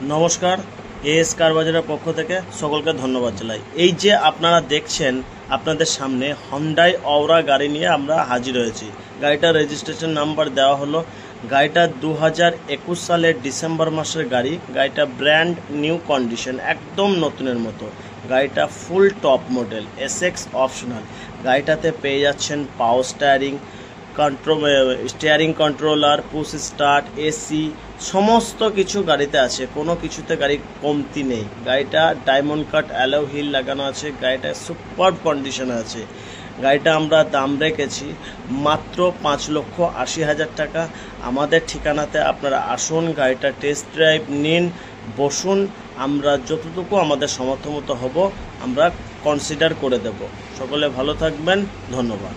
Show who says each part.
Speaker 1: নমস্কার, এএস কার বাজারের পক্ষ থেকে সকলকে ধন্যবাদ জানাই। এই যে আপনারা দেখছেন আপনাদের সামনে হন্ডাই অওরা গাড়ি নিয়ে আমরা হাজির হয়েছি। গাড়িটার রেজিস্ট্রেশন নাম্বার দেওয়া হলো। গাড়িটা 2021 সালের ডিসেম্বর মাসের গাড়ি। গাড়িটা ব্র্যান্ড নিউ কন্ডিশন, একদম নতুনের মতো। গাড়িটা full top model, SX optional. গাড়িটাতে পেয়ে যাচ্ছেন power steering controller, push start, AC, সমস্ত কিছু গাড়িতে আছে। কোনো কিছুতে গাড়ি কমতি নেই। গাড়িটা ডায়মন্ড কাট অ্যালো হুইল লাগানো আছে। গাড়িটা সুপারব কন্ডিশনে আছে। গাড়িটা আমরা দাম রেখেছি মাত্র 5,80,000 টাকা। আমাদের ঠিকানাতে আপনারা আসুন, গাড়িটা টেস্ট ড্রাইভ নিন, বসুন। আমরা যতটুকু আমাদের সামর্থ্য মতো হব আমরা কনসিডার করে দেব। সকলে ভালো থাকবেন, ধন্যবাদ।